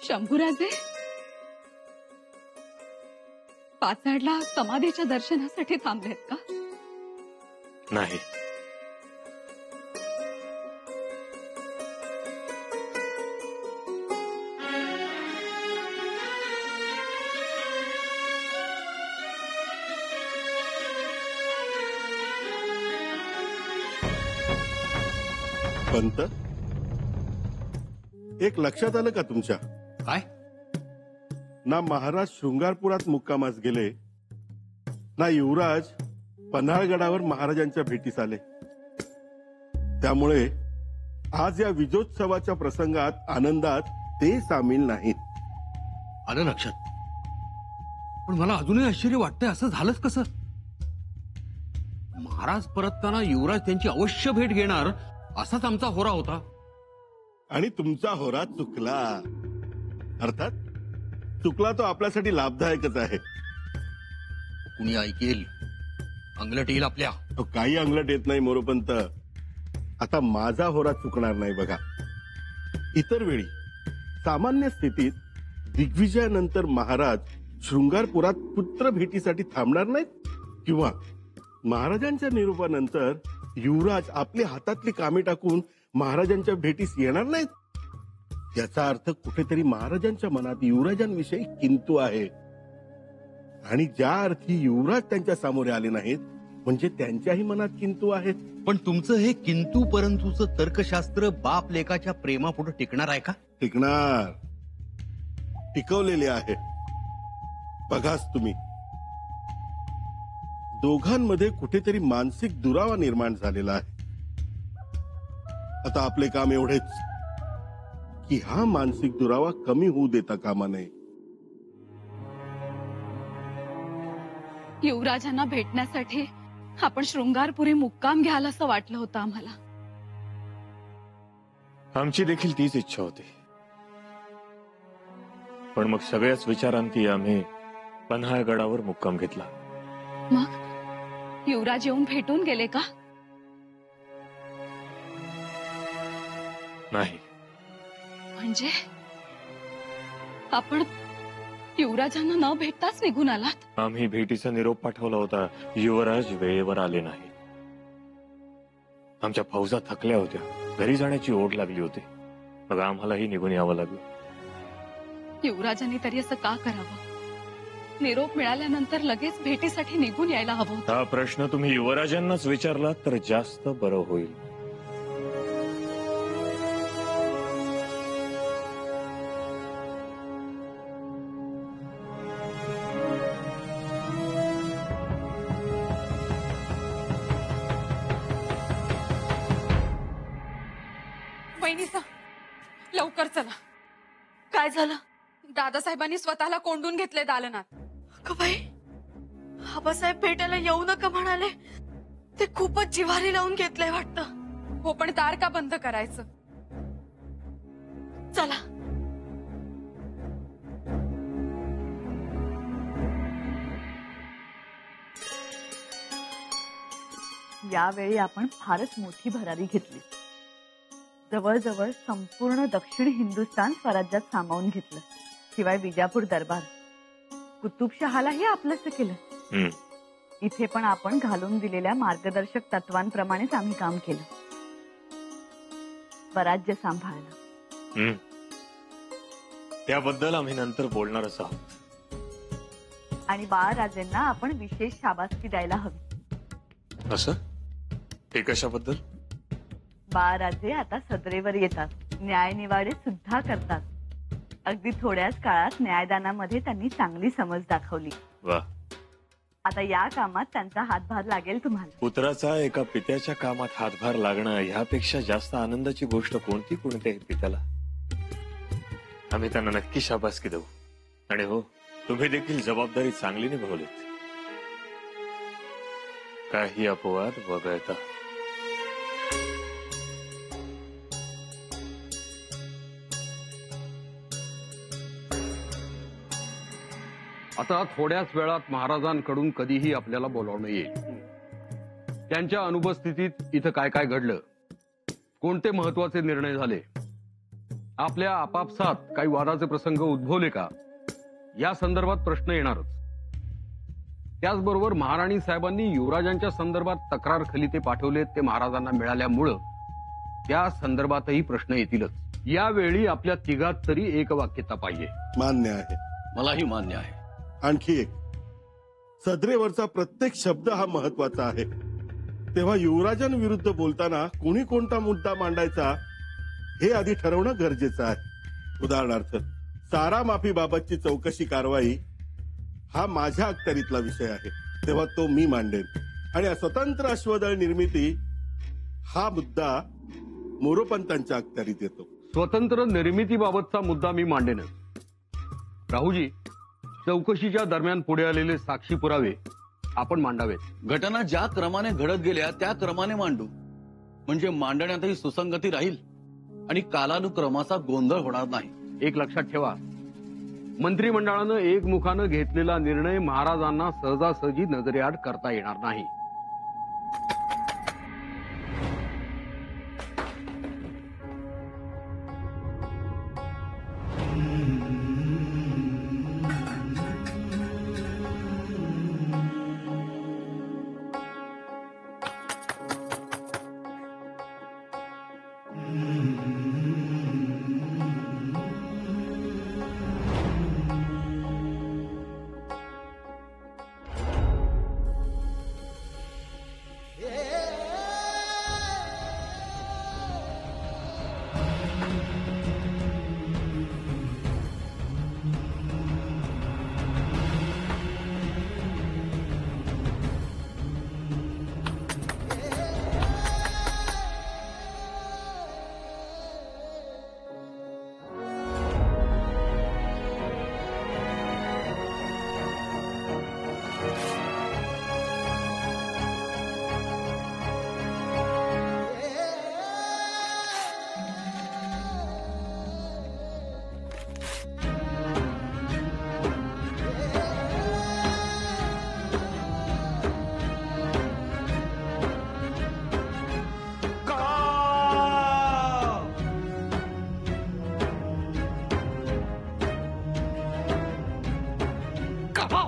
शंभूराजे, पाचाडला समाधीच्या दर्शनासाठी थांबलेत का? नाही. पंत, एक लक्षात आलं का तुमच्या? काय? ना महाराज शृंगारपुरात मुक्कामास गेले, ना युवराज पन्हाळगडावर महाराजांच्या भेटीस आले. त्यामुळे आज या विजोत्सवाच्या प्रसंगात आनंदात ते सामील नाहीत. आलं लक्षात. पण मला अजूनही आश्चर्य वाटतंय, असं झालंच कसं? महाराज परतताना युवराज त्यांची अवश्य भेट घेणार असाच आमचा होरा होता. आणि तुमचा होरा चुकला. अर्थात चुकला तो आपल्यासाठी लाभदायकच आहे. कुणी ऐकेल, अंगलट येईल आपल्या. काही अंगलट येत नाही मोरोपंत. आता माझा होरा चुकणार नाही बघा. इतर वेळी सामान्य स्थितीत दिग्विजयानंतर महाराज शृंगारपुरात पुत्र भेटीसाठी थांबणार नाहीत, किंवा महाराजांच्या निरोपानंतर युवराज आपली हातातली कामे टाकून महाराजांच्या भेटीस येणार नाहीत. याचा अर्थ कुठेतरी महाराजांच्या मनात युवराजांविषयी किंतु आहे. आणि ज्या अर्थी युवराज त्यांच्या सामोरे आले नाहीत, म्हणजे त्यांच्याही मनात किंतु आहेत. पण तुमचं हे किंतु परंतुचं तर्कशास्त्र बाप लेकाच्या प्रेमापुढे टिकणार आहे का? टिकणार, टिकवलेले आहे. बघाच तुम्ही, दोघांमध्ये कुठेतरी मानसिक दुरावा निर्माण झालेला आहे. आता आपले काम एवढेच की हा मानसिक दुरावा कमी होऊ देता कामा नये. युवराजांना भेटण्यासाठी आपण शृंगारपुरी मुक्काम घ्याल असं वाटलं होतं आम्हाला. आमची देखील तीच इच्छा होती. पण मग सगळ्याच विचारांती आम्ही पन्हाळगडावर मुक्काम घेतला. मग युवराज येऊन भेटून गेले का? नाही. म्हणजे आपण युवराजांना न भेटताच निघून आलात? आम्ही भेटीचा निरोप पाठवला होता, युवराज वेळेवर आले नाही. आमच्या फौजा थकल्या होत्या, घरी जाण्याची ओढ लागली होती. मग आम्हालाही निघून यावं लागलं. युवराजांनी तरी असं का करावं? निरोप मिळाल्यानंतर लगेच भेटीसाठी निघून यायला हवं. हा प्रश्न तुम्ही युवराजांनाच विचारला तर जास्त बरं होईल. वहिनीसा, लवकर चला. काय झालं? दादासाहेबांनी स्वतःला कोंडून घेतले दालनात. बाई, आबासाहेब भेटायला येऊ नका म्हणाले. ते खूपच जिव्हारी लावून घेतलंय वाटतं. हो, पण दार का बंद करायचं? चला. यावेळी आपण फारच मोठी भरारी घेतली. जवळजवळ संपूर्ण दक्षिण हिंदुस्थान स्वराज्यात सामावून घेतलं. शिवाय विजापूर दरबार, कुतुबशहालाही आपलंसं केलं. इथे पण आपण घालून दिलेल्या मार्गदर्शक तत्वांप्रमाणेच आम्ही काम केलं. स्वराज्य सांभाळलं. त्याबद्दल आम्ही नंतर बोलणारच आहोत. आणि बाळराजेंना आपण विशेष शाबासकी द्यायला हवी. असं? हे कशाबद्दल? बाळराजे आता सदरेवर येतात, न्यायनिवाडे सुद्धा करतात. अगदी थोड्याच काळात न्यायदानामध्ये त्यांनी चांगली समज दाखवली. वा. आता या कामात त्यांचा हातभार लागेल तुम्हाला. पुत्राचा एका पित्याच्या कामात हातभार लागणं ह्यापेक्षा जास्त आनंदाची गोष्ट कोणती आहे पित्याला? आम्ही त्यांना नक्की शाबासकी देऊ. आणि हो, तुम्ही देखील जबाबदारी चांगली निभावलीत. काही अपवाद वगळता. आता थोड्याच वेळात महाराजांकडून कधीही आपल्याला बोलावणं येईल. त्यांच्या अनुपस्थितीत इथं काय काय घडलं, कोणते महत्वाचे निर्णय झाले, आपल्या आपापसात काही वादाचे प्रसंग उद्भवले का या संदर्भात प्रश्न येणारच. त्याचबरोबर महाराणी साहेबांनी युवराजांच्या संदर्भात तक्रार खलिते पाठवले ते महाराजांना मिळाल्यामुळं त्या संदर्भातही प्रश्न येतीलच. यावेळी आपल्या तिघात तरी एकवाक्यता पाहिजे. मान्य आहे. मलाही मान्य आहे. आणखी एक, सदरेवरचा प्रत्येक शब्द हा महत्वाचा आहे. तेव्हा युवराजांविरुद्ध बोलताना कोणी कोणता मुद्दा मांडायचा हे आधी ठरवणं गरजेचं आहे. उदाहरणार्थ, सारा माफी बाबतची चौकशी कारवाई हा माझ्या अखत्यारीतला विषय आहे, तेव्हा तो मी मांडेन. आणि स्वतंत्र अश्वदळ निर्मिती हा मुद्दा मोरोपंतांच्या अखत्यारीत येतो. स्वतंत्र निर्मितीबाबतचा मुद्दा मी मांडेनच. राहूजी, चौकशीच्या दरम्यान पुढे आलेले साक्षी पुरावे आपण मांडावेत. घटना ज्या क्रमाने घडत गेल्या त्या क्रमाने मांडू, म्हणजे मांडण्यातही सुसंगती राहील आणि कालानुक्रमाचा गोंधळ होणार नाही. एक लक्षात ठेवा, मंत्रिमंडळानं एकमुखानं घेतलेला निर्णय महाराजांना सहजासहजी नजरेआड करता येणार नाही.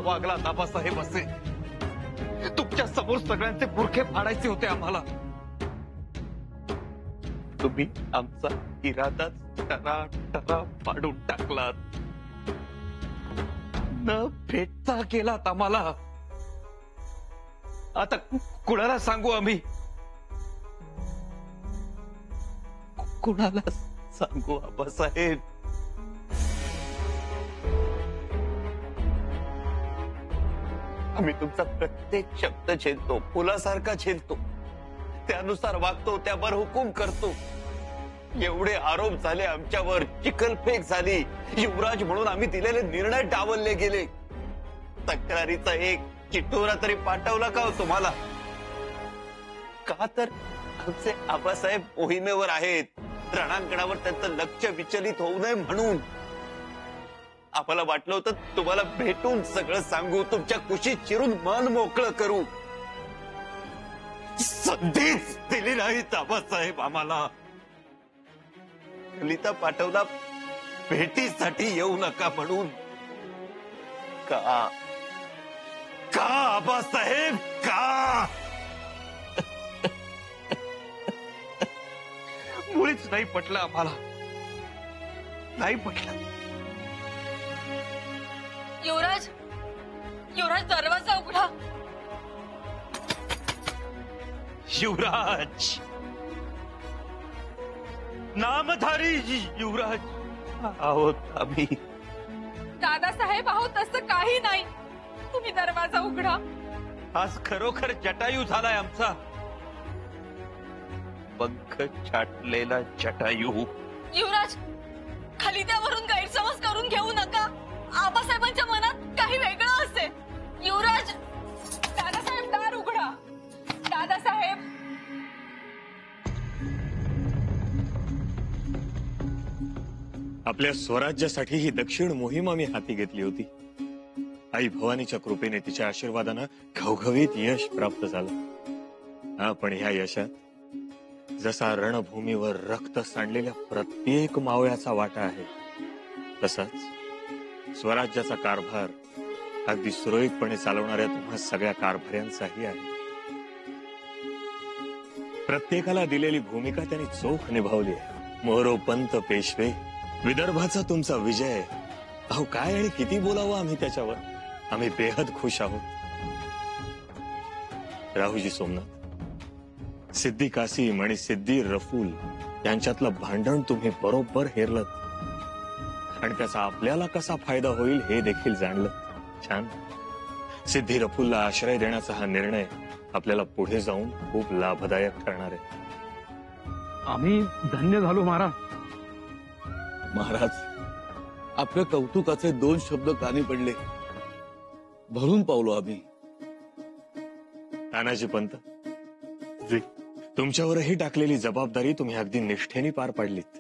वागला दाबासाहेब असे? तुमच्या समोर सगळ्यांचे बुरखे फाडायचे होते आम्हाला. तुम्ही आमचा इरादाच टरा पाडून टाकलात. न भेटता केलात आम्हाला. आता कुणाला सांगू आम्ही? कुणाला सांगू आबासाहेब? आम्ही तुमचा प्रत्येक शब्द झेलतो, फुलासारखा झेलतो, त्यानुसार वागतो, त्यावर हुकूम करतो. एवढे आरोप झाले आमच्यावर, चिखलफेक झाली, युवराज म्हणून आम्ही दिलेले निर्णय डावलले गेले. तक्रारीचा एक चिठ्ठोरा तरी पाठवला का हो तुम्हाला? का तर आमचे आबासाहेब मोहिमेवर आहेत, रणांगणावर त्यांचं लक्ष विचलित होऊ नये म्हणून. आम्हाला वाटलं होतं तुम्हाला भेटून सगळं सांगू, तुमच्या कुशीत चिरून मन मोकळं करू. संधीच दिली नाही आबासाहेब आम्हाला. ललिता पाठवला भेटीसाठी येऊ नका म्हणून. का का आबासाहेब का? मुळीच नाही पटलं आम्हाला, नाही पटलं. युवराज, युवराज दरवाजा उघडा. युवराज, नामधारी युवराज आहोत आम्ही. दादासाहेब आहोत तसं काही नाही. तुम्ही दरवाजा उघडा. आज खरोखर जटायू झालाय आमचा, पंख छाटलेला जटायू. युवराज, खाली त्यावरून गैरसमज करून घेऊ नका. आबासाहेबांच्या मनात काही वेगळं असेल. युवराज, दादासाहेब दार उघडा. दादासाहेब, आपल्या स्वराज्यासाठी ही दक्षिण मोहीम आम्ही हाती घेतली होती. आई भवानीच्या कृपेने, तिच्या आशीर्वादानं घवघवीत यश प्राप्त झालं. हा, पण ह्या यशात जसा रणभूमीवर रक्त सांडलेल्या प्रत्येक मावळ्याचा वाटा आहे, तसाच स्वराज्याचा कारभार अगदी सुरळीतपणे चालवणाऱ्या तुम्हा सगळ्या कारभाऱ्यांचाही आहे. प्रत्येकाला दिलेली भूमिका त्यांनी चोख निभावली आहे. मोरोपंत पेशवे, विदर्भाचा तुमचा विजय. अहो काय आणि किती बोलावं आम्ही त्याच्यावर. आम्ही बेहद खुश आहोत. राहुजी सोमनाथ, सिद्धी कासिम आणि सिद्धी रफूल यांच्यातलं भांडण तुम्ही बरोबर हेरलत आणि त्याचा आपल्याला कसा फायदा होईल हे देखील जाणलं. छान. सिद्धी रफूलला आश्रय देण्याचा हा निर्णय आपल्याला पुढे जाऊन खूप लाभदायक ठरणार आहे. आम्ही धन्य झालो महाराज. महाराज, आपल्या कौतुकाचे 2 शब्द कानी पडले. भरून पावलो आम्ही. तानाजी पंत, जी. तुमच्यावरही टाकलेली जबाबदारी तुम्ही अगदी निष्ठेने पार पाडलीत.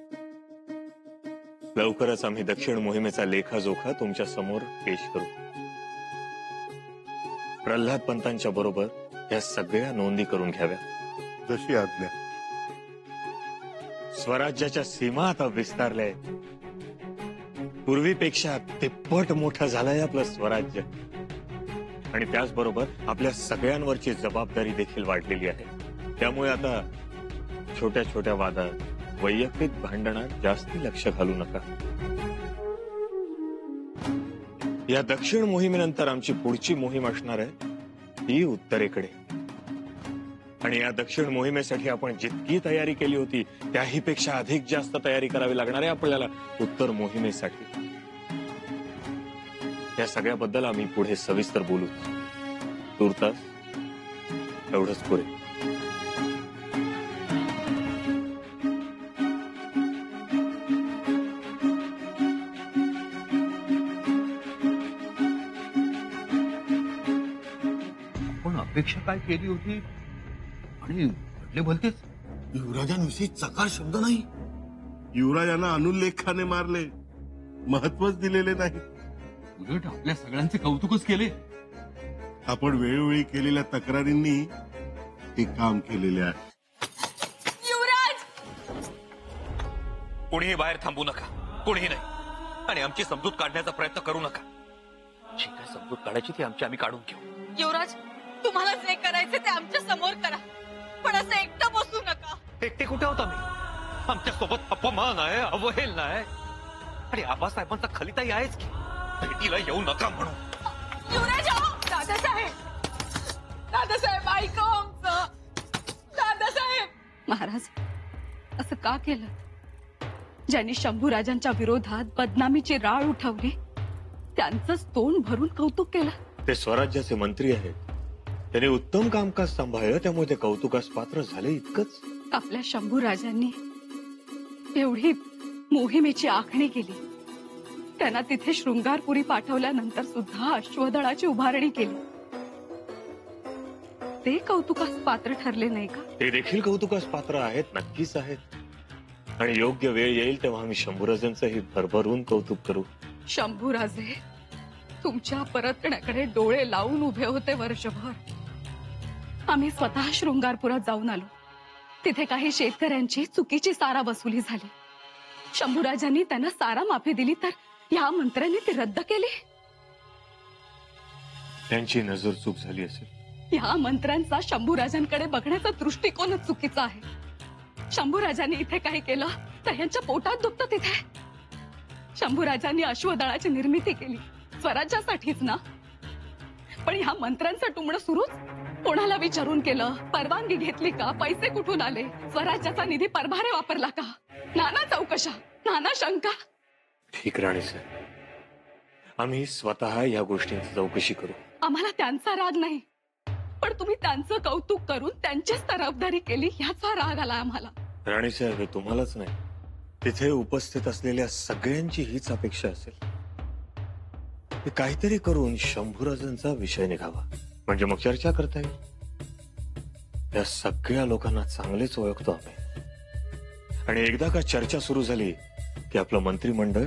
लवकरच आम्ही दक्षिण मोहिमेचा लेखाजोखा तुमच्या समोर पेश करू. प्रल्हाद पंतांच्या बरोबर या सगळ्या नोंदी करून घ्याव्या. जशी आज्ञा. स्वराज्याच्या सीमा आता विस्तारल्या आहेत. पूर्वीपेक्षा तिप्पट मोठं झालंय आपलं स्वराज्य आणि त्याचबरोबर आपल्या सगळ्यांवरची जबाबदारी देखील वाढलेली आहे. त्यामुळे आता छोट्या छोट्या वादात, वैयक्तिक भांडणात जास्ती लक्ष घालू नका. या दक्षिण मोहिमेनंतर आमची पुढची मोहीम असणार आहे ती उत्तरेकडे. आणि या दक्षिण मोहिमेसाठी आपण जितकी तयारी केली होती त्याही पेक्षा अधिक जास्त तयारी करावी लागणार आहे आपल्याला उत्तर मोहिमेसाठी. या सगळ्याबद्दल आम्ही पुढे सविस्तर बोलू. तूर्तास एवढंच पुरे. आपण अपेक्षा काय केली होती आणि घडले भलतेच. युवराजांविषयी चकार शब्द नाही. युवराजांना अनुल्लेखाने मारले, महत्वच दिलेले नाही. उलट आपल्या सगळ्यांचे कौतुकच केले. आपण वेळोवेळी केलेल्या तक्रारींनी ते काम केलेले आहे. युवराज, कुणीही बाहेर थांबू नका, कुणीही नाही. आणि आमची समजूत काढण्याचा प्रयत्न करू नका. जी काय समजूत काढायची ती आम्ही काढून घेऊ. युवराज, तुम्हाला जे करायचे ते आमच्या समोर करा, पण असं एकटं बसू नका. एकटे कुठे होता मी? आमच्या सोबत अपमान आहे, अवहेलना आहे आणि आबासाहेबांचा खलिताही आहेच की. भेटीला येऊ नका म्हणून. युवराज, अहो, दादासाहेब, दादासाहेब ऐका आमचं. दादासाहेब. महाराज, असं का केलं? ज्यांनी शंभूराजांच्या विरोधात बदनामीची राळ उठवली त्यांचंच तोंड भरून कौतुक केलं. ते स्वराज्याचे मंत्री आहेत. त्यांनी उत्तम कामकाज सांभाळलं त्यामुळे ते कौतुकास पात्र झाले इतकंच. आपल्या शंभूराजांनी एवढी मोहिमेची आखणी केली, त्यांना तिथे शृंगारपुरी पाठवल्यानंतर सुद्धा अश्वदळाची उभारणी केली. ते कौतुकास पात्र ठरले नाही का? ते देखील कौतुकास पात्र आहेत, नक्कीच आहेत. आणि योग्य वेळ येईल तेव्हा आम्ही शंभूराजांचंही भरभरून कौतुक करू. शंभूराजे तुमच्या परतण्याकडे डोळे लावून उभे होते वर्षभर. आम्ही स्वतः शृंगारपुरात जाऊन आलो. तिथे काही शेतकऱ्यांची चुकीची सारा वसुली झाली. शंभूराजांनी त्यांना सारा माफी दिली तर या मंत्र्यांनी ती रद्द केली. त्यांची नजर चूक झाली असेल. या मंत्र्यांचा शंभूराजांकडे बघण्याचा दृष्टिकोनच चुकीचा आहे. शंभूराजांनी इथे काही केलं तर यांच्या पोटात दुखतं तिथे. शंभूराजांनी अश्वदळाची निर्मिती केली स्वराज्यासाठीच ना, पण ह्या मंत्र्यांचं टुमणं सुरूच. कोणाला विचारून केलं? परवानगी घेतली का? पैसे कुठून आले? स्वराज्याचा निधी परभारे वापरला का? नाना चौकशा, नाना शंका. ठीक राणी साहेब, आम्ही स्वतः या गोष्टींची चौकशी करू. आम्हाला त्यांचा राग नाही, पण तुम्ही त्यांचं कौतुक करून त्यांचीच तरफदारी केली ह्याचा राग आला आम्हाला. राणी साहेब, हे तुम्हालाच नाही, तिथे उपस्थित असलेल्या सगळ्यांची हीच अपेक्षा असेल. ते काहीतरी करून शंभूराजांचा विषय निघावा, म्हणजे मग चर्चा करता येईल. या सगळ्या लोकांना चांगलेच ओळखतो आम्ही. आणि एकदा का चर्चा सुरू झाली की आपलं मंत्रिमंडळ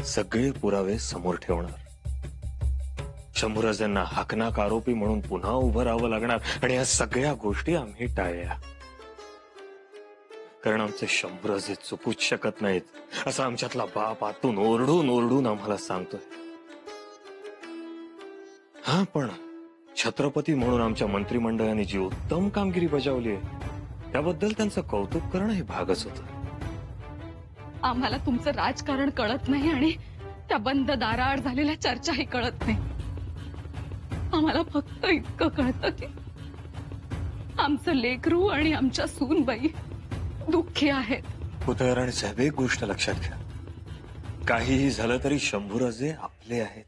सगळे पुरावे समोर ठेवणार. शंभूराजांना हाकनाक आरोपी म्हणून पुन्हा उभं राहावं लागणार आणि या सगळ्या गोष्टी आम्ही टाळल्या. कारण आमचे शंभूराजे चुकूच शकत नाहीत असं आमच्यातला बाप आतून ओरडून ओरडून आम्हाला सांगतोय. हा, पण छत्रपती म्हणून आमच्या मंत्रिमंडळाने जी उत्तम कामगिरी बजावली आहे त्याबद्दल त्यांचं कौतुक करणं हे भागच होतं. आम्हाला तुमचं राजकारण कळत नाही आणि त्या बंद दाराआड झालेल्या चर्चाही कळत नाही. आम्हाला फक्त इतकं कळतं की आमचं लेकरू आणि आमच्या सूनबाई दुःखी आहेत. पुतळराणी साहेब, एक गोष्ट लक्षात घ्या, काहीही झालं तरी शंभूराजे आपले आहेत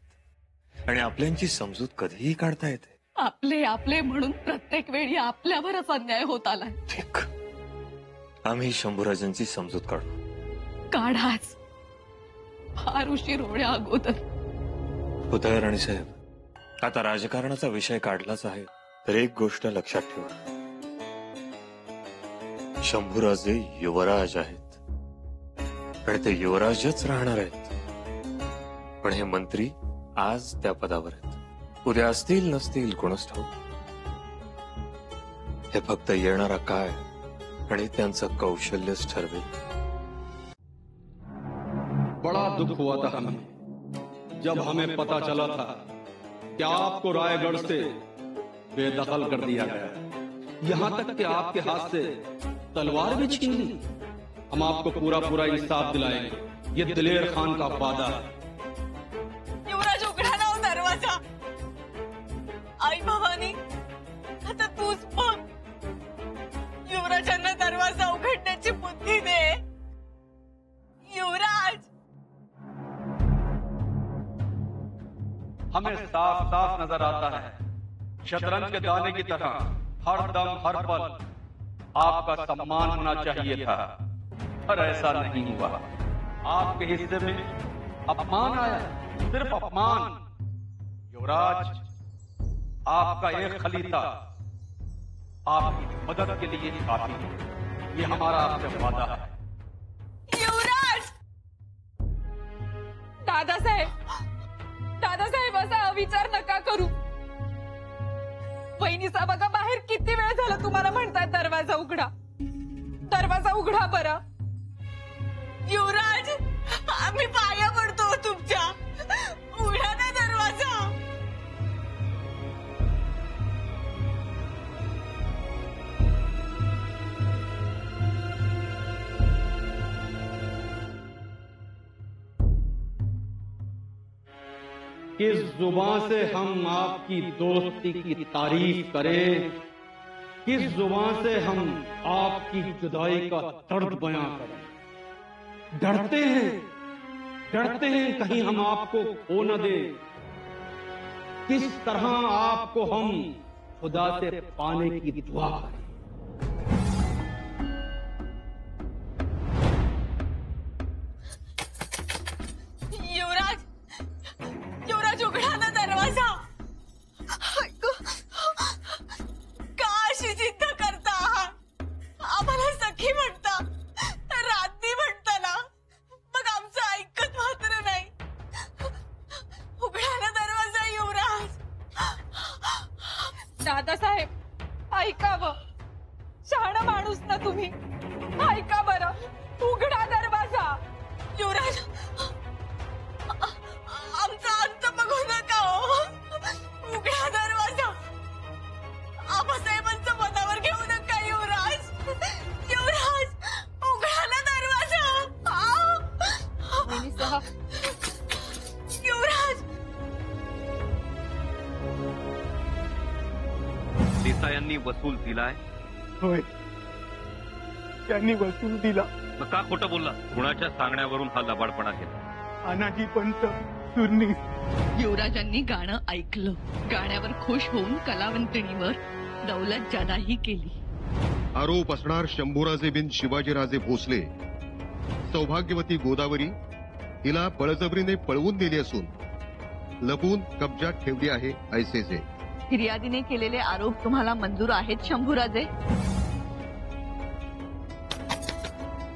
आणि आपल्यांची समजूत कधीही काढता येते. आपले आपले म्हणून प्रत्येक वेळी आपल्यावरच अन्याय होत आलाय. ठीक, आम्ही शंभूराजांची समजूत काढू. काढाच, फार उशीर होण्या अगोदर. पुतळराणी साहेब, आता राजकारणाचा विषय काढलाच आहे तर एक गोष्ट लक्षात ठेवा, शंभूराजे युवराज आहेत आणि ते युवराजच राहणार आहेत. पण हे मंत्री आज त्या पदावर आहेत, उद्या असतील नसतील कोणच ठाऊक. हे फक्त येणारा काय आणि त्यांचं कौशल्यच ठरवेल. बड़ा दुख हुआ था हमें जब हमें पता चला था कि आपको रायगढ़ से बेदखल कर दिया गया, यहाँ तक कि आपके हाथ से तलवार भी छीन ली. हम आपको पूरा पूरा इंसाफ दिलाएंगे, ये दिलेर खान का वादा है. युवराज, उघडा ना दरवाजा. आई भवानी, आता तूच बघ. युवराजांना दरवाजा उघडण्याची बुद्धी दे. युवराज, हमें साफ साफ नजर आता है, शतरंज के दाने की तरह हर दम हर पल आपका सम्मान होना चाहिए था, पर ऐसा नहीं हुआ. आपके हिस्से में अपमान आया, सिर्फ अपमान. युवराज, आपका एक खलीफा आपकी मदद के लिए काफी है, ये हमारा आपसे वादा है. युवराज. दादासाहेब असा विचार नका करू. वहिनीचा बघा, बाहेर किती वेळ झाला तुम्हाला म्हणतात दरवाजा उघडा. दरवाजा उघडा बरं. युवराज, आम्ही पाया पडतो तुमच्या. उघडा ना दरवाजा. किस जुबान से हम आपकी दोस्ती की तारीफ करें, किस जुबान से हम आपकी जुदाई का दर्द बयां करें. डरते हैं कहीं हम आपको खो न दे. किस तरह आपको हम खुदा से पाने की दुआ करें. युवराज, उघडा ना दरवाजा. ऐक, का अशी जिद्द करता आहात? आम्हाला सखी म्हणता, रात्री म्हणता ना, मग आमचं ऐकत मात्र नाही. उघडा ना दरवाजा युवराज. दादासाहेब ऐकावं, शहाणा माणूस ना तुम्ही. ऐका बरं, उघडा दरवाजा. युवराज, आमचा अंत बघू नका हो. उघडा दरवाजा. आबासाहेबांचं मनावर घेऊ नका युवराज. युवराज, उघडा ना दरवाजा. युवराज. देसायांनी वसूल दिलाय. होय, त्यांनी वसूल दिला. मग का खोटं बोलला? कुणाच्या सांगण्यावरून हा लबाडपणा केला? अनाजी पंत सुरनी. युवराजांनी गाणं ऐकलं, गाण्यावर खुश होऊन कलावंतिणीवर दौलत जादाही केली. आरोप असणार शंभूराजे बिन शिवाजीराजे भोसले. सौभाग्यवती गोदावरी हिला बळजबरीने पळवून नेली असून लपून कब्जात ठेवली आहे ऐसेचे. फिर्यादीने केलेले आरोप तुम्हाला मंजूर आहेत शंभूराजे?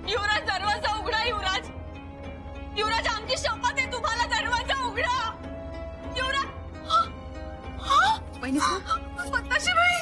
युवराज, दरवाजा उघडा. युवराज, युवराज, आमची शपथ आहे, तुम्हाला दरवाजा उघडा. युवराज. पद्माशीबाई.